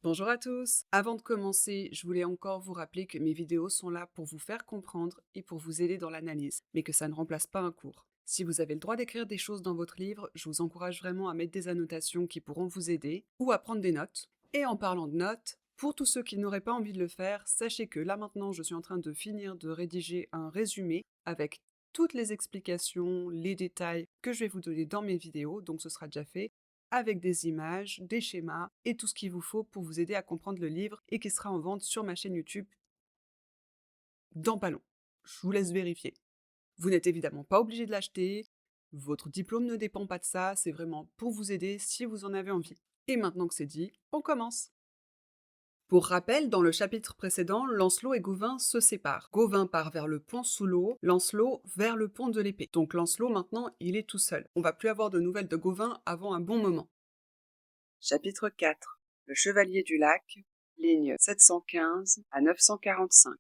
Bonjour à tous! Avant de commencer, je voulais encore vous rappeler que mes vidéos sont là pour vous faire comprendre et pour vous aider dans l'analyse, mais que ça ne remplace pas un cours. Si vous avez le droit d'écrire des choses dans votre livre, je vous encourage vraiment à mettre des annotations qui pourront vous aider ou à prendre des notes. Et en parlant de notes, pour tous ceux qui n'auraient pas envie de le faire, sachez que là maintenant je suis en train de finir de rédiger un résumé avec toutes les explications, les détails que je vais vous donner dans mes vidéos, donc ce sera déjà fait avec des images, des schémas et tout ce qu'il vous faut pour vous aider à comprendre le livre et qui sera en vente sur ma chaîne YouTube dans pas long. Je vous laisse vérifier. Vous n'êtes évidemment pas obligé de l'acheter, votre diplôme ne dépend pas de ça, c'est vraiment pour vous aider si vous en avez envie. Et maintenant que c'est dit, on commence! Pour rappel, dans le chapitre précédent, Lancelot et Gauvin se séparent. Gauvin part vers le pont sous l'eau, Lancelot vers le pont de l'épée. Donc Lancelot maintenant, il est tout seul. On va plus avoir de nouvelles de Gauvin avant un bon moment. Chapitre 4. Le Chevalier du Lac, lignes 715 à 945.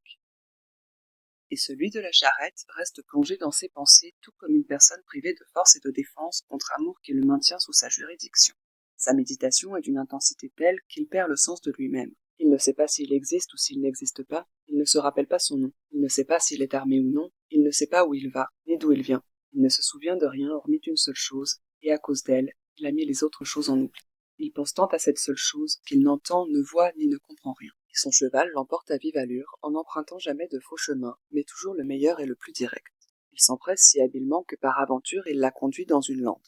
Et celui de la charrette reste plongé dans ses pensées, tout comme une personne privée de force et de défense contre amour qui le maintient sous sa juridiction. Sa méditation est d'une intensité telle qu'il perd le sens de lui-même. Il ne sait pas s'il existe ou s'il n'existe pas, il ne se rappelle pas son nom, il ne sait pas s'il est armé ou non, il ne sait pas où il va, ni d'où il vient. Il ne se souvient de rien hormis d'une seule chose, et à cause d'elle, il a mis les autres choses en oubli. Il pense tant à cette seule chose qu'il n'entend, ne voit ni ne comprend rien. Et son cheval l'emporte à vive allure, en n'empruntant jamais de faux chemins, mais toujours le meilleur et le plus direct. Il s'empresse si habilement que par aventure il la conduit dans une lande.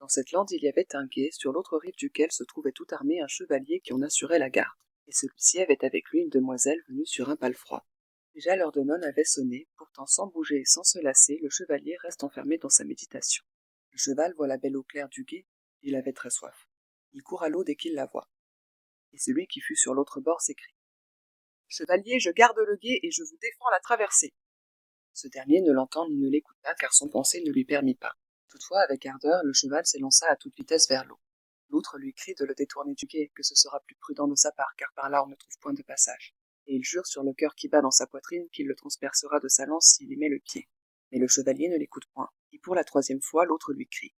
Dans cette lande il y avait un gué, sur l'autre rive duquel se trouvait tout armé un chevalier qui en assurait la garde. Et celui-ci avait avec lui une demoiselle venue sur un palefroid. Déjà l'heure de nonne avait sonné, pourtant sans bouger et sans se lasser, le chevalier reste enfermé dans sa méditation. Le cheval voit la belle eau claire du gué, il avait très soif. Il court à l'eau dès qu'il la voit. Et celui qui fut sur l'autre bord s'écrie: Chevalier, je garde le gué et je vous défends la traversée. Ce dernier ne l'entend ni ne l'écouta, car son pensée ne lui permit pas. Toutefois, avec ardeur, le cheval s'élança à toute vitesse vers l'eau. L'autre lui crie de le détourner du gué, que ce sera plus prudent de sa part, car par là on ne trouve point de passage. Et il jure sur le cœur qui bat dans sa poitrine qu'il le transpercera de sa lance s'il y met le pied. Mais le chevalier ne l'écoute point, et pour la troisième fois, l'autre lui crie: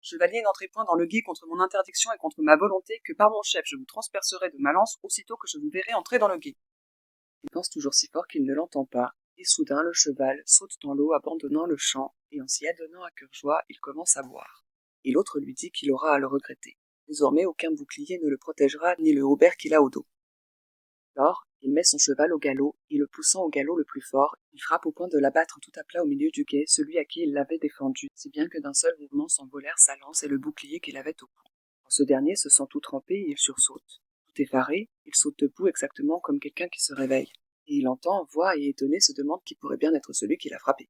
Chevalier, n'entrez point dans le gué contre mon interdiction et contre ma volonté, que par mon chef je vous transpercerai de ma lance aussitôt que je vous verrai entrer dans le gué. Il pense toujours si fort qu'il ne l'entend pas, et soudain le cheval saute dans l'eau abandonnant le champ, et en s'y adonnant à cœur joie, il commence à boire. Et l'autre lui dit qu'il aura à le regretter. Désormais aucun bouclier ne le protégera, ni le haubert qu'il a au dos. Alors, il met son cheval au galop, et le poussant au galop le plus fort, il frappe au point de l'abattre tout à plat au milieu du gué, celui à qui il l'avait défendu, si bien que d'un seul mouvement s'envolèrent sa lance et le bouclier qu'il avait au cou. Quand ce dernier se sent tout trempé, il sursaute. Tout effaré, il saute debout exactement comme quelqu'un qui se réveille. Et il entend, voit et étonné se demande qui pourrait bien être celui qui l'a frappé.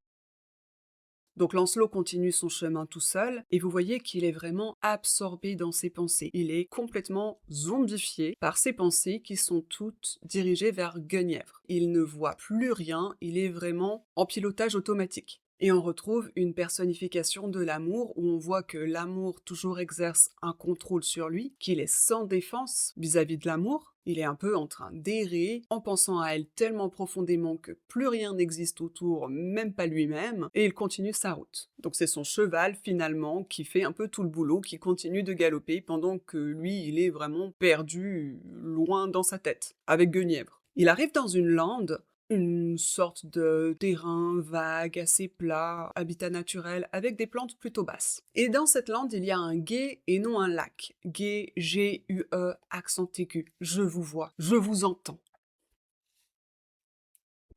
Donc Lancelot continue son chemin tout seul, et vous voyez qu'il est vraiment absorbé dans ses pensées. Il est complètement zombifié par ses pensées qui sont toutes dirigées vers Guenièvre. Il ne voit plus rien, il est vraiment en pilotage automatique. Et on retrouve une personnification de l'amour où on voit que l'amour toujours exerce un contrôle sur lui, qu'il est sans défense vis-à-vis de l'amour. Il est un peu en train d'errer, en pensant à elle tellement profondément que plus rien n'existe autour, même pas lui-même, et il continue sa route. Donc c'est son cheval finalement qui fait un peu tout le boulot, qui continue de galoper pendant que lui il est vraiment perdu loin dans sa tête, avec Guenièvre. Il arrive dans une lande, une sorte de terrain vague, assez plat, habitat naturel, avec des plantes plutôt basses. Et dans cette lande, il y a un gué et non un lac. Gué, G-U-E, accent aigu. Je vous vois, je vous entends.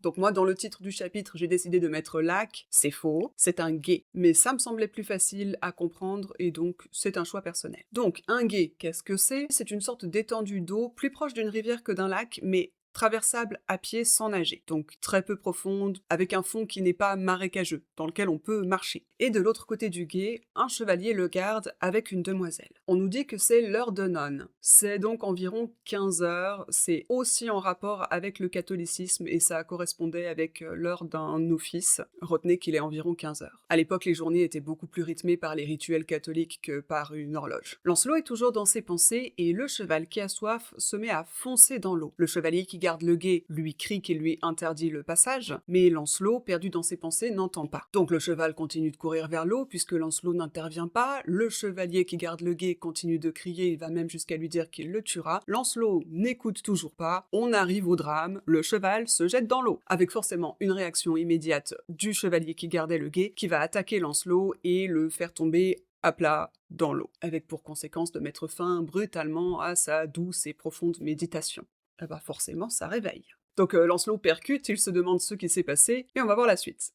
Donc moi, dans le titre du chapitre, j'ai décidé de mettre lac, c'est faux, c'est un gué. Mais ça me semblait plus facile à comprendre et donc c'est un choix personnel. Donc un gué, qu'est-ce que c'est? C'est une sorte d'étendue d'eau plus proche d'une rivière que d'un lac, mais traversable à pied sans nager, donc très peu profonde, avec un fond qui n'est pas marécageux, dans lequel on peut marcher. Et de l'autre côté du gué, un chevalier le garde avec une demoiselle. On nous dit que c'est l'heure de nonne. C'est donc environ 15 heures, c'est aussi en rapport avec le catholicisme et ça correspondait avec l'heure d'un office. Retenez qu'il est environ 15 heures. À l'époque, les journées étaient beaucoup plus rythmées par les rituels catholiques que par une horloge. Lancelot est toujours dans ses pensées et le cheval qui a soif se met à foncer dans l'eau. Le chevalier qui garde le guet lui crie qu'il lui interdit le passage, mais Lancelot, perdu dans ses pensées, n'entend pas. Donc le cheval continue de courir vers l'eau, puisque Lancelot n'intervient pas, le chevalier qui garde le guet continue de crier, il va même jusqu'à lui dire qu'il le tuera, Lancelot n'écoute toujours pas, on arrive au drame, le cheval se jette dans l'eau, avec forcément une réaction immédiate du chevalier qui gardait le guet, qui va attaquer Lancelot et le faire tomber à plat dans l'eau, avec pour conséquence de mettre fin brutalement à sa douce et profonde méditation. Ah bah forcément, ça réveille. Donc Lancelot percute, il se demande ce qui s'est passé, et on va voir la suite.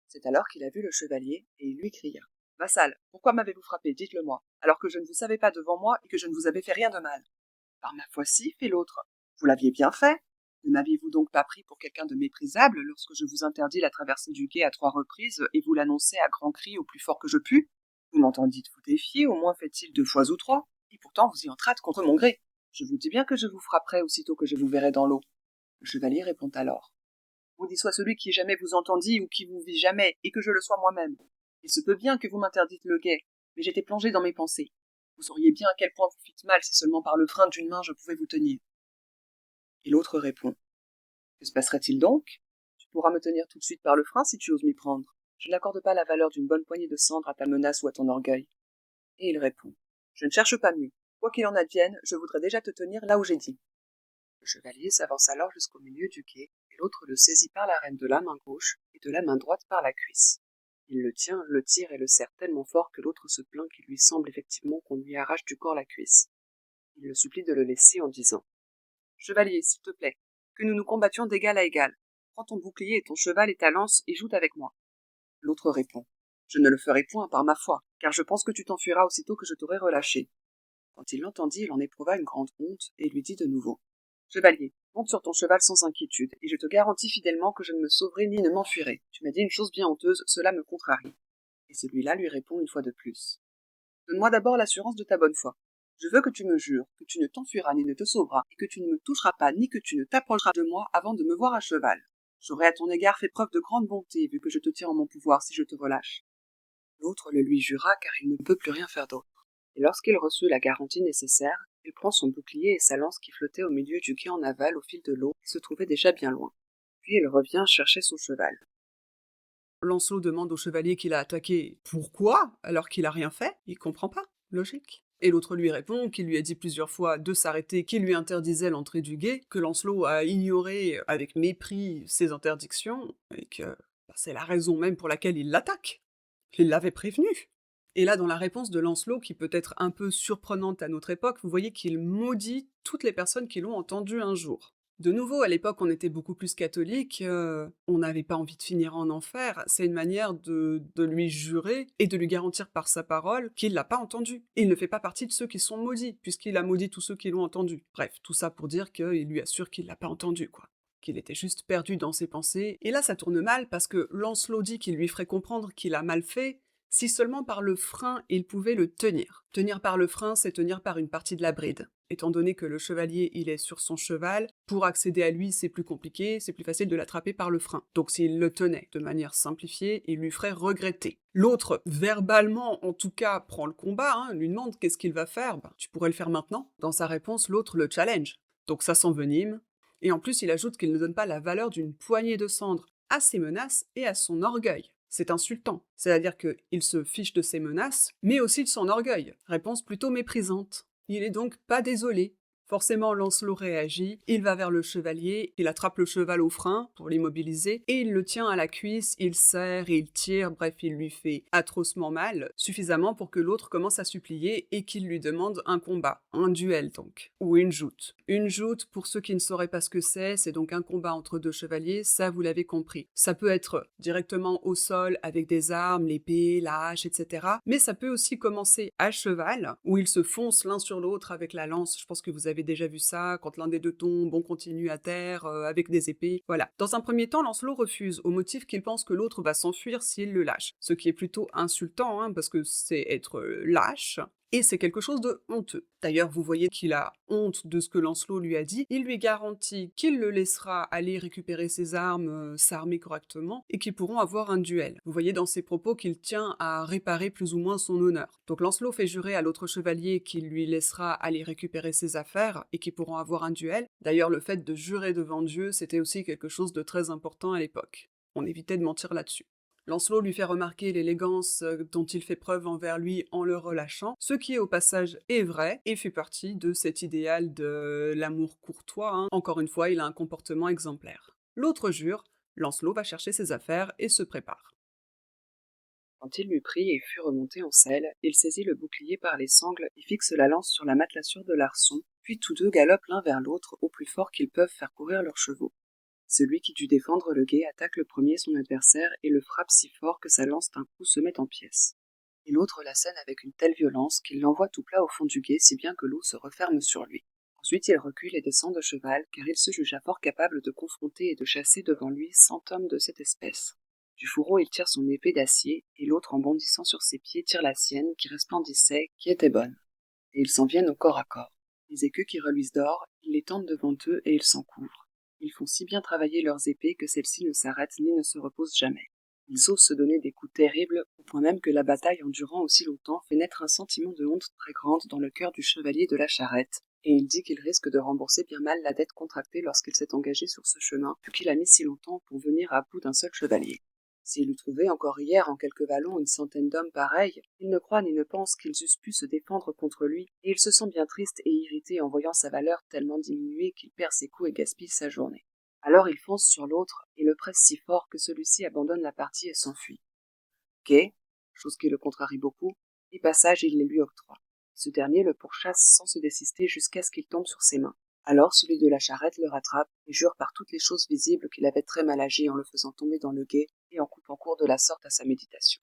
C'est alors qu'il a vu le chevalier, et il lui cria. Vassal, pourquoi m'avez-vous frappé, dites-le-moi, alors que je ne vous savais pas devant moi et que je ne vous avais fait rien de mal? Par ma foi si, fit l'autre. Vous l'aviez bien fait. Ne m'aviez-vous donc pas pris pour quelqu'un de méprisable lorsque je vous interdis la traversée du gué à 3 reprises et vous l'annonçai à grands cris au plus fort que je pus? Vous m'entendîtes vous défier, au moins fait-il 2 fois ou 3, et pourtant vous y entrâtes contre mon gré. Je vous dis bien que je vous frapperai aussitôt que je vous verrai dans l'eau. Le chevalier répond alors. Maudit soit celui qui jamais vous entendit ou qui vous vit jamais, et que je le sois moi-même. Il se peut bien que vous m'interdites le guet, mais j'étais plongé dans mes pensées. Vous sauriez bien à quel point vous fites mal si seulement par le frein d'une main je pouvais vous tenir. Et l'autre répond. Que se passerait-il donc? Tu pourras me tenir tout de suite par le frein si tu oses m'y prendre. Je n'accorde pas la valeur d'une bonne poignée de cendre à ta menace ou à ton orgueil. Et il répond. Je ne cherche pas mieux. Quoi qu'il en advienne, je voudrais déjà te tenir là où j'ai dit. Le chevalier s'avance alors jusqu'au milieu du quai, et l'autre le saisit par la rêne de la main gauche et de la main droite par la cuisse. Il le tient, le tire et le serre tellement fort que l'autre se plaint qu'il lui semble effectivement qu'on lui arrache du corps la cuisse. Il le supplie de le laisser en disant. Chevalier, s'il te plaît, que nous nous combattions d'égal à égal. Prends ton bouclier et ton cheval et ta lance et joute avec moi. L'autre répond. Je ne le ferai point par ma foi, car je pense que tu t'enfuiras aussitôt que je t'aurai relâché. Quand il l'entendit, il en éprouva une grande honte et lui dit de nouveau. Chevalier, monte sur ton cheval sans inquiétude, et je te garantis fidèlement que je ne me sauverai ni ne m'enfuirai. Tu m'as dit une chose bien honteuse, cela me contrarie. Et celui-là lui répond une fois de plus. Donne-moi d'abord l'assurance de ta bonne foi. Je veux que tu me jures que tu ne t'enfuiras ni ne te sauveras, et que tu ne me toucheras pas ni que tu ne t'approcheras de moi avant de me voir à cheval. J'aurai à ton égard fait preuve de grande bonté, vu que je te tiens en mon pouvoir si je te relâche. L'autre le lui jura, car il ne peut plus rien faire d'autre. Et lorsqu'il reçut la garantie nécessaire, il prend son bouclier et sa lance qui flottait au milieu du quai en aval au fil de l'eau et se trouvait déjà bien loin. Puis il revient chercher son cheval. Lancelot demande au chevalier qui l'a attaqué pourquoi, alors qu'il a rien fait, il comprend pas, logique. Et l'autre lui répond qu'il lui a dit plusieurs fois de s'arrêter, qu'il lui interdisait l'entrée du guet, que Lancelot a ignoré avec mépris ses interdictions, et que c'est la raison même pour laquelle il l'attaque. Il l'avait prévenu. Et là, dans la réponse de Lancelot, qui peut être un peu surprenante à notre époque, vous voyez qu'il maudit toutes les personnes qui l'ont entendu un jour. De nouveau, à l'époque, on était beaucoup plus catholique, on n'avait pas envie de finir en enfer, c'est une manière de lui jurer et de lui garantir par sa parole qu'il l'a pas entendu. Il ne fait pas partie de ceux qui sont maudits, puisqu'il a maudit tous ceux qui l'ont entendu. Bref, tout ça pour dire qu'il lui assure qu'il l'a pas entendu, quoi. Qu'il était juste perdu dans ses pensées, et là ça tourne mal parce que Lancelot dit qu'il lui ferait comprendre qu'il a mal fait, si seulement par le frein il pouvait le tenir. Tenir par le frein, c'est tenir par une partie de la bride. Étant donné que le chevalier il est sur son cheval, pour accéder à lui c'est plus compliqué, c'est plus facile de l'attraper par le frein. Donc s'il le tenait de manière simplifiée, il lui ferait regretter. L'autre, verbalement en tout cas, prend le combat, lui demande qu'est-ce qu'il va faire, tu pourrais le faire maintenant. Dans sa réponse, l'autre le challenge. Donc ça s'envenime, et en plus il ajoute qu'il ne donne pas la valeur d'une poignée de cendre à ses menaces et à son orgueil. C'est insultant, c'est-à-dire qu'il se fiche de ses menaces, mais aussi de son orgueil. Réponse plutôt méprisante. Il est donc pas désolé. Forcément, Lancelot réagit, il va vers le chevalier, il attrape le cheval au frein pour l'immobiliser, et il le tient à la cuisse, il serre, il tire, bref, il lui fait atrocement mal, suffisamment pour que l'autre commence à supplier et qu'il lui demande un combat, un duel donc, ou une joute. Une joute, pour ceux qui ne sauraient pas ce que c'est donc un combat entre deux chevaliers, ça vous l'avez compris. Ça peut être directement au sol avec des armes, l'épée, la hache, etc. Mais ça peut aussi commencer à cheval, où ils se foncent l'un sur l'autre avec la lance, je pense que vous avez déjà vu ça, quand l'un des deux tombe, on continue à terre, avec des épées, voilà. Dans un premier temps, Lancelot refuse, au motif qu'il pense que l'autre va s'enfuir s'il le lâche. Ce qui est plutôt insultant, parce que c'est être lâche, Et c'est quelque chose de honteux. D'ailleurs, vous voyez qu'il a honte de ce que Lancelot lui a dit. Il lui garantit qu'il le laissera aller récupérer ses armes, s'armer correctement, et qu'ils pourront avoir un duel. Vous voyez dans ses propos qu'il tient à réparer plus ou moins son honneur. Donc Lancelot fait jurer à l'autre chevalier qu'il lui laissera aller récupérer ses affaires et qu'ils pourront avoir un duel. D'ailleurs, le fait de jurer devant Dieu, c'était aussi quelque chose de très important à l'époque. On évitait de mentir là-dessus. Lancelot lui fait remarquer l'élégance dont il fait preuve envers lui en le relâchant, ce qui au passage est vrai et fait partie de cet idéal de l'amour courtois, hein. Encore une fois, il a un comportement exemplaire. L'autre jure, Lancelot va chercher ses affaires et se prépare. Quand il l'eut pris et fut remonté en selle, il saisit le bouclier par les sangles et fixe la lance sur la matelassure de l'arçon, puis tous deux galopent l'un vers l'autre au plus fort qu'ils peuvent faire courir leurs chevaux. Celui qui dut défendre le guet attaque le premier son adversaire et le frappe si fort que sa lance d'un coup se met en pièces. Et l'autre l'assène avec une telle violence qu'il l'envoie tout plat au fond du guet si bien que l'eau se referme sur lui. Ensuite il recule et descend de cheval car il se jugea fort capable de confronter et de chasser devant lui 100 hommes de cette espèce. Du fourreau il tire son épée d'acier et l'autre en bondissant sur ses pieds tire la sienne qui resplendissait, qui était bonne. Et ils s'en viennent au corps à corps. Les écus qui reluisent d'or, ils les tendent devant eux et ils s'en couvrent. Ils font si bien travailler leurs épées que celles-ci ne s'arrêtent ni ne se reposent jamais. Ils osent se donner des coups terribles, au point même que la bataille en durant aussi longtemps fait naître un sentiment de honte très grande dans le cœur du chevalier de la charrette, et il dit qu'il risque de rembourser bien mal la dette contractée lorsqu'il s'est engagé sur ce chemin, vu qu'il a mis si longtemps pour venir à bout d'un seul chevalier. S'il eût trouvé encore hier en quelques vallons une centaine d'hommes pareils, il ne croit ni ne pense qu'ils eussent pu se défendre contre lui, et il se sent bien triste et irrité en voyant sa valeur tellement diminuée qu'il perd ses coups et gaspille sa journée. Alors il fonce sur l'autre et le presse si fort que celui-ci abandonne la partie et s'enfuit. Gai, chose qui le contrarie beaucoup, et passage il les lui octroie. Ce dernier le pourchasse sans se désister jusqu'à ce qu'il tombe sur ses mains. Alors celui de la charrette le rattrape et jure par toutes les choses visibles qu'il avait très mal agi en le faisant tomber dans le gué et en coupant court de la sorte à sa méditation.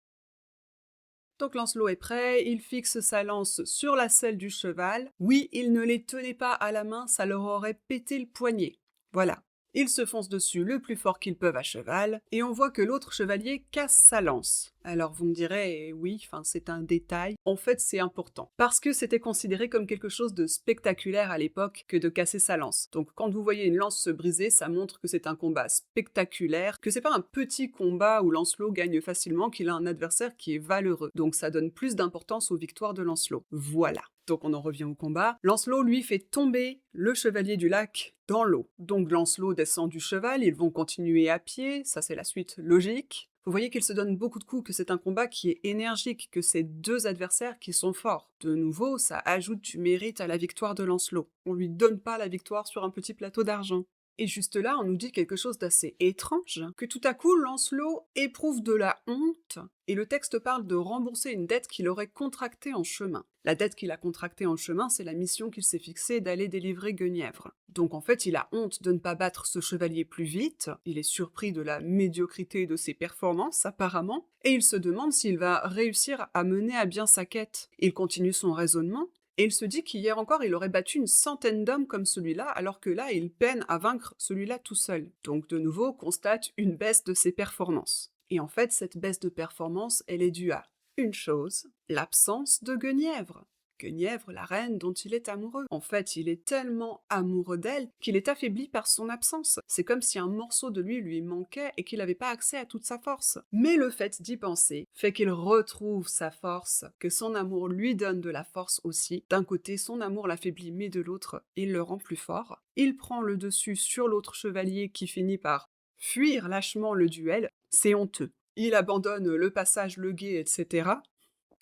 Donc Lancelot est prêt, il fixe sa lance sur la selle du cheval. Oui, il ne les tenait pas à la main, ça leur aurait pété le poignet. Voilà. Ils se foncent dessus le plus fort qu'ils peuvent à cheval, et on voit que l'autre chevalier casse sa lance. Alors vous me direz, oui, c'est un détail. En fait, c'est important. Parce que c'était considéré comme quelque chose de spectaculaire à l'époque que de casser sa lance. Donc quand vous voyez une lance se briser, ça montre que c'est un combat spectaculaire, que c'est pas un petit combat où Lancelot gagne facilement, qu'il a un adversaire qui est valeureux. Donc ça donne plus d'importance aux victoires de Lancelot. Voilà. Donc on en revient au combat. Lancelot, lui, fait tomber le chevalier du lac dans l'eau. Donc Lancelot descend du cheval, ils vont continuer à pied, ça c'est la suite logique. Vous voyez qu'ils se donnent beaucoup de coups, que c'est un combat qui est énergique, que c'est deux adversaires qui sont forts. De nouveau, ça ajoute du mérite à la victoire de Lancelot. On lui donne pas la victoire sur un petit plateau d'argent. Et juste là, on nous dit quelque chose d'assez étrange, que tout à coup, Lancelot éprouve de la honte, et le texte parle de rembourser une dette qu'il aurait contractée en chemin. La dette qu'il a contractée en chemin, c'est la mission qu'il s'est fixée d'aller délivrer Guenièvre. Donc en fait, il a honte de ne pas battre ce chevalier plus vite, il est surpris de la médiocrité de ses performances, apparemment, et il se demande s'il va réussir à mener à bien sa quête. Il continue son raisonnement, et il se dit qu'hier encore, il aurait battu une centaine d'hommes comme celui-là, alors que là, il peine à vaincre celui-là tout seul. Donc de nouveau, constate une baisse de ses performances. Et en fait, cette baisse de performance, elle est due à une chose, l'absence de Guenièvre. Guenièvre, la reine dont il est amoureux. En fait, il est tellement amoureux d'elle qu'il est affaibli par son absence. C'est comme si un morceau de lui manquait et qu'il n'avait pas accès à toute sa force. Mais le fait d'y penser fait qu'il retrouve sa force, que son amour lui donne de la force aussi. D'un côté, son amour l'affaiblit, mais de l'autre, il le rend plus fort. Il prend le dessus sur l'autre chevalier qui finit par fuir lâchement le duel. C'est honteux. Il abandonne le passage, le guet, etc.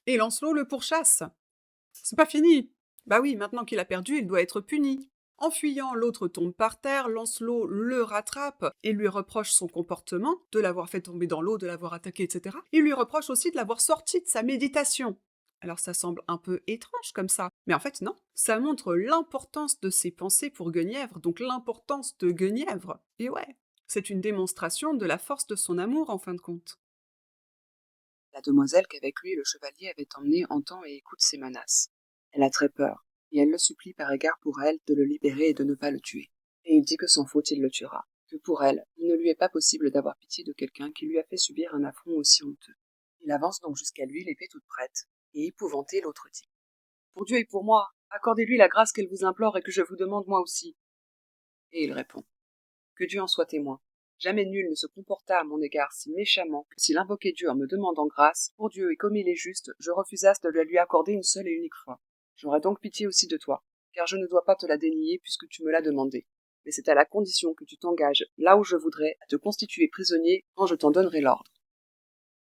Et Lancelot le pourchasse. C'est pas fini. Bah oui, maintenant qu'il a perdu, il doit être puni. En fuyant, l'autre tombe par terre, Lancelot le rattrape et lui reproche son comportement, de l'avoir fait tomber dans l'eau, de l'avoir attaqué, etc. Il lui reproche aussi de l'avoir sorti de sa méditation. Alors ça semble un peu étrange comme ça, mais en fait non, ça montre l'importance de ses pensées pour Guenièvre, donc l'importance de Guenièvre. Et ouais, c'est une démonstration de la force de son amour en fin de compte. La demoiselle qu'avec lui le chevalier avait emmenée entend et écoute ses menaces. Elle a très peur, et elle le supplie par égard pour elle de le libérer et de ne pas le tuer. Et il dit que sans faute il le tuera, que pour elle, il ne lui est pas possible d'avoir pitié de quelqu'un qui lui a fait subir un affront aussi honteux. Il avance donc jusqu'à lui, l'épée toute prête, et épouvanté, l'autre dit Pour Dieu et pour moi, accordez-lui la grâce qu'elle vous implore et que je vous demande moi aussi. Et il répond, que Dieu en soit témoin. Jamais nul ne se comporta à mon égard si méchamment que s'il invoquait Dieu en me demandant grâce, pour Dieu et comme il est juste, je refusasse de la lui accorder une seule et unique fois. J'aurai donc pitié aussi de toi, car je ne dois pas te la dénier puisque tu me l'as demandé. Mais c'est à la condition que tu t'engages, là où je voudrais, à te constituer prisonnier quand je t'en donnerai l'ordre.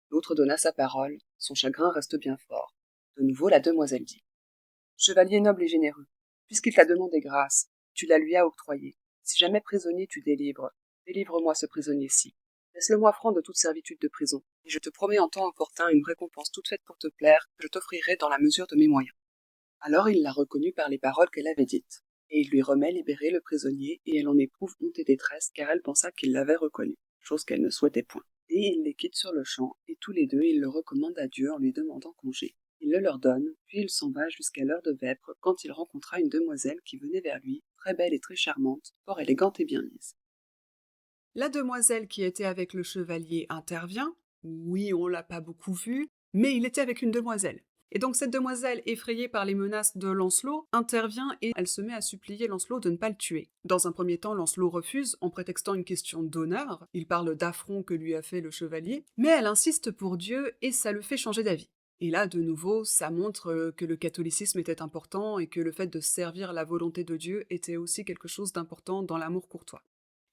L'autre donna sa parole, son chagrin reste bien fort. De nouveau la demoiselle dit, chevalier noble et généreux, puisqu'il t'a demandé grâce, tu la lui as octroyée. Si jamais prisonnier tu délivres, délivre-moi ce prisonnier-ci. Laisse-le-moi franc de toute servitude de prison, et je te promets en temps opportun une récompense toute faite pour te plaire, que je t'offrirai dans la mesure de mes moyens. Alors il la reconnut par les paroles qu'elle avait dites, et il lui remet libéré le prisonnier, et elle en éprouve honte et détresse, car elle pensa qu'il l'avait reconnu, chose qu'elle ne souhaitait point. Et il les quitte sur le champ, et tous les deux il le recommande à Dieu en lui demandant congé. Il le leur donne, puis il s'en va jusqu'à l'heure de vêpres, quand il rencontra une demoiselle qui venait vers lui, très belle et très charmante, fort élégante et bien mise. La demoiselle qui était avec le chevalier intervient. Oui, on l'a pas beaucoup vue, mais il était avec une demoiselle. Et donc cette demoiselle, effrayée par les menaces de Lancelot, intervient et elle se met à supplier Lancelot de ne pas le tuer. Dans un premier temps, Lancelot refuse en prétextant une question d'honneur, il parle d'affront que lui a fait le chevalier, mais elle insiste pour Dieu et ça le fait changer d'avis. Et là, de nouveau, ça montre que le catholicisme était important et que le fait de servir la volonté de Dieu était aussi quelque chose d'important dans l'amour courtois.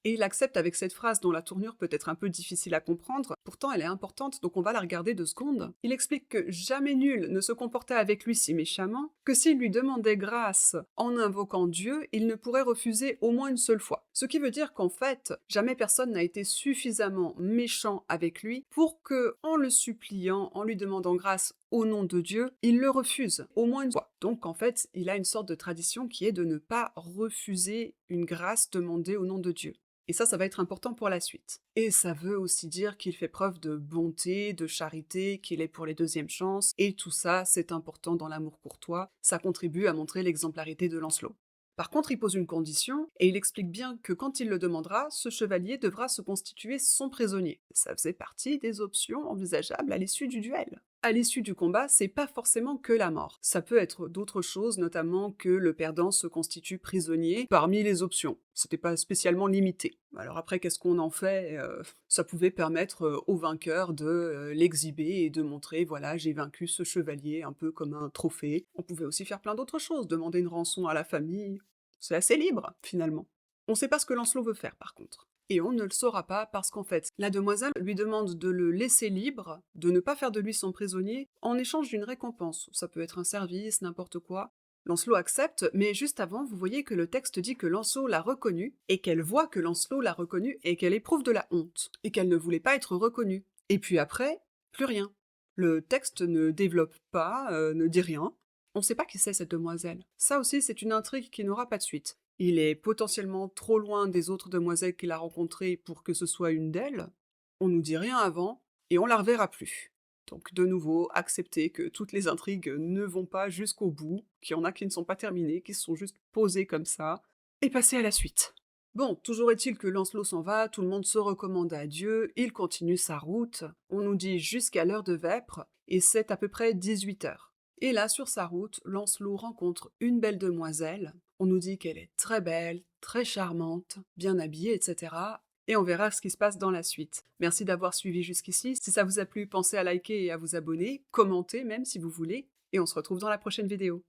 Et il accepte avec cette phrase dont la tournure peut être un peu difficile à comprendre, pourtant elle est importante, donc on va la regarder 2 secondes. Il explique que jamais nul ne se comportait avec lui si méchamment, que s'il lui demandait grâce en invoquant Dieu, il ne pourrait refuser au moins une seule fois. Ce qui veut dire qu'en fait, jamais personne n'a été suffisamment méchant avec lui pour que, en le suppliant, en lui demandant grâce au nom de Dieu, il le refuse au moins une fois. Donc en fait, il a une sorte de tradition qui est de ne pas refuser une grâce demandée au nom de Dieu. Et ça va être important pour la suite. Et ça veut aussi dire qu'il fait preuve de bonté, de charité, qu'il est pour les deuxièmes chances, et tout ça, c'est important dans l'amour courtois, ça contribue à montrer l'exemplarité de Lancelot. Par contre, il pose une condition, et il explique bien que quand il le demandera, ce chevalier devra se constituer son prisonnier. Ça faisait partie des options envisageables à l'issue du duel. À l'issue du combat, c'est pas forcément que la mort. Ça peut être d'autres choses, notamment que le perdant se constitue prisonnier parmi les options. C'était pas spécialement limité. Alors après, qu'est-ce qu'on en fait Ça pouvait permettre au vainqueur de l'exhiber et de montrer, voilà, j'ai vaincu ce chevalier, un peu comme un trophée. On pouvait aussi faire plein d'autres choses, demander une rançon à la famille. C'est assez libre, finalement. On sait pas ce que Lancelot veut faire, par contre. Et on ne le saura pas parce qu'en fait, la demoiselle lui demande de le laisser libre, de ne pas faire de lui son prisonnier, en échange d'une récompense. Ça peut être un service, n'importe quoi. Lancelot accepte, mais juste avant, vous voyez que le texte dit que Lancelot l'a reconnu, et qu'elle voit que Lancelot l'a reconnu, et qu'elle éprouve de la honte, et qu'elle ne voulait pas être reconnue. Et puis après, plus rien. Le texte ne développe pas, ne dit rien. On ne sait pas qui c'est cette demoiselle. Ça aussi, c'est une intrigue qui n'aura pas de suite. Il est potentiellement trop loin des autres demoiselles qu'il a rencontrées pour que ce soit une d'elles. On nous dit rien avant, et on la reverra plus. Donc de nouveau, accepter que toutes les intrigues ne vont pas jusqu'au bout, qu'il y en a qui ne sont pas terminées, qui se sont juste posées comme ça, et passer à la suite. Bon, toujours est-il que Lancelot s'en va, tout le monde se recommande à Dieu, il continue sa route, on nous dit jusqu'à l'heure de vêpres, et c'est à peu près 18 heures. Et là, sur sa route, Lancelot rencontre une belle demoiselle, on nous dit qu'elle est très belle, très charmante, bien habillée, etc. Et on verra ce qui se passe dans la suite. Merci d'avoir suivi jusqu'ici, si ça vous a plu, pensez à liker et à vous abonner, commentez même si vous voulez, et on se retrouve dans la prochaine vidéo.